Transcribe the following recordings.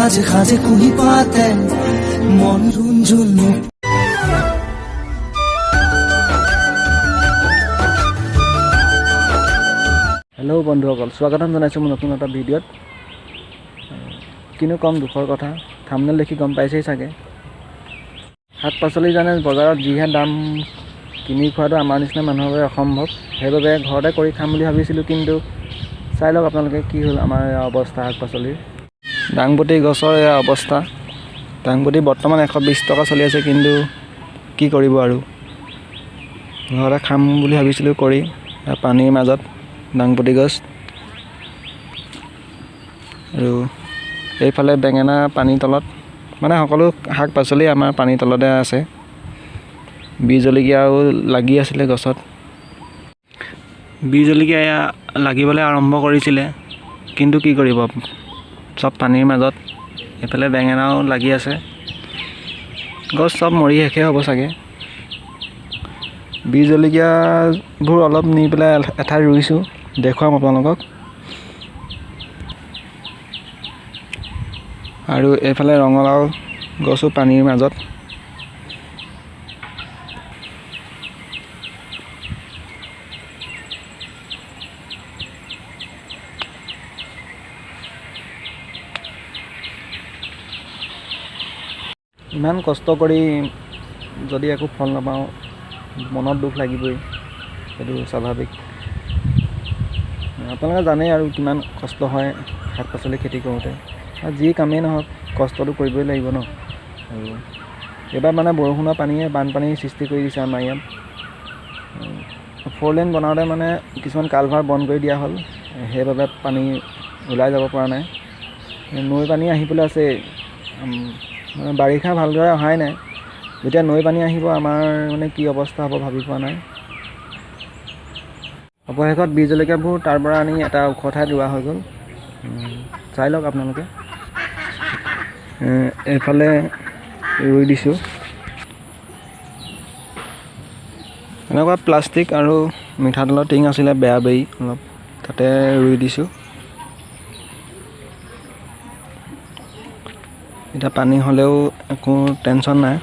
সাজে সাজে কুহি পাতে মন ৰুণঝুন হেল্ল' বন্ধুসকল, স্বাগতম জনাইছোঁ মোৰ নতুন এটা ভিডিঅ'ত। কিনো কম দুখৰ কথা, থাম্বনেল দেখি গম পাইছেই চাগে। শাক পাচলি জানে বজাৰত যিহে দাম, কিনি খোৱাটো আমাৰ নিচিনা মানুহৰ বাবে অসম্ভৱ। সেইবাবে ঘৰতে কৰি খাম বুলি ভাবিছিলোঁ, কিন্তু চাই লওক আপোনালোকে কি হ'ল আমাৰ অৱস্থা। শাক পাচলিৰ দাংবডি গছৰ এয়া অৱস্থা। দাংবডি বৰ্তমান 120 টকা চলি আছে, কিন্তু কি কৰিব আৰু, ঘৰতে খাম বুলি ভাবিছিলোঁ কৰি। পানীৰ মাজত দাংবডি গছ, আৰু এইফালে বেঙেনা পানীৰ তলত, মানে সকলো শাক পাচলি আমাৰ পানীৰ তলতে আছে। বীজ জলকীয়াও লাগি আছিলে গছত। বীজ জলকীয়া লাগিবলৈ আৰম্ভ কৰিছিলে, কিন্তু কি কৰিব, চব পানীৰ মাজত। এইফালে বেঙেনাও লাগি আছে, গছ চব মৰি শেষে হ'ব চাগে। বীজ জলকীয়াবোৰ অলপ নি পেলাই এঠাইত ৰুইছোঁ, দেখুৱাম আপোনালোকক। আৰু এইফালে ৰঙালাও গছো পানীৰ মাজত। ইমান কষ্ট কৰি যদি একো ফল নাপাওঁ, মনত দুখ লাগিবই, সেইটো স্বাভাৱিক। আপোনালোকে জানেই আৰু কিমান কষ্ট হয় শাক পাচলি খেতি কৰোঁতে। আৰু যি কামেই নহওক, কষ্টটো কৰিবই লাগিব ন। আৰু এইবাৰ মানে বৰষুণৰ পানীয়ে বানপানীৰ সৃষ্টি কৰি দিছে আমাৰ ইয়াত। 4 লেন বনাওঁতে মানে কিছুমান কালভাৰ বন্ধ কৰি দিয়া হ'ল, সেইবাবে পানী ওলাই যাব পৰা নাই। নৈ পানী আহিবলৈ আছে, মানে বাৰিষা ভালদৰে অহাই নাই। যেতিয়া নৈ পানী আহিব, আমাৰ মানে কি অৱস্থা হ'ব ভাবি পোৱা নাই। অৱশেষত বীজ জলকীয়াবোৰ তাৰ পৰা আনি এটা ওখ ঠাইত ৰোৱা হৈ গ'ল। চাই লওক আপোনালোকে। এইফালে ৰুই দিছোঁ। এনেকুৱা প্লাষ্টিক আৰু মিঠাতেলৰ টিং আছিলে বেয়া বেৰি অলপ, তাতে ৰুই দিছোঁ। এতিয়া পানী হ'লেও একো টেনশ্যন নাই।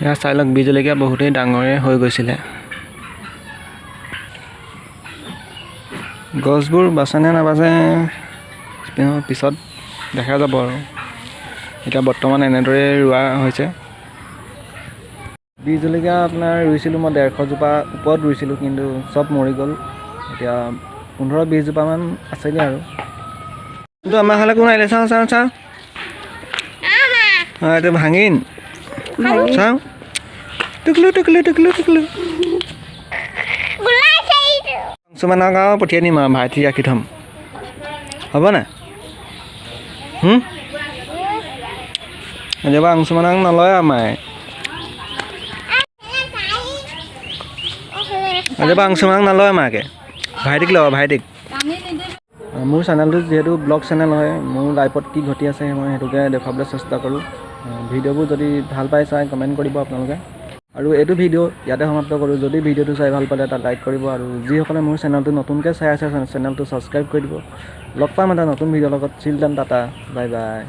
এয়া চাই লওক, বীজ জলকীয়া বহুতেই ডাঙৰে হৈ গৈছিলে। গছবোৰ বাচেনে নাবাচে পিছত দেখা যাব আৰু। এতিয়া বৰ্তমান এনেদৰে ৰোৱা হৈছে। বীজ জলকীয়া আপোনাৰ ৰুইছিলোঁ মই 150 জোপা ওপৰত ৰুইছিলোঁ, কিন্তু চব মৰি গ'ল। এতিয়া 15-20 জোপামান আছেগৈ আৰু। কিন্তু আমাৰ ফালে কোন আহিলে, চাওঁ চাওঁ চাওঁ। অঁ, এইটো ভাঙিন, চাওঁ। টুকলু টুকলু টুকলু টুকলু। কিছুমানক আৰু পঠিয়াই দিম আৰু, ভাইটি ৰাখি থ'ম, হ'ব নাই? এতিয়াবা কিছুমানক নলয় আমাৰ। এতিয়াবা কিছুমানক নলয় মাকে, ভাইটিক ল'ব, ভাইটিক। মোৰ চেনেলটো যিহেতু ব্লগ চেনেল হয়, মোৰ লাইফত কি ঘটি আছে মই সেইটোকে দেখুৱাবলৈ চেষ্টা কৰোঁ। ভিডিঅ'বোৰ যদি ভাল পাই চাই কমেণ্ট কৰিব আপোনালোকে। আৰু এইটো ভিডিঅ' ইয়াতে সমাপ্ত কৰোঁ। যদি ভিডিঅ'টো চাই ভাল পালে এটা লাইক কৰিব, আৰু যিসকলে মোৰ চেনেলটো নতুনকৈ চাই আছে চেনেলটো ছাবস্ক্ৰাইব কৰি দিব। লগ পাম এটা নতুন ভিডিঅ'ৰ লগত। চিল ডেন টাটা, বাই বাই।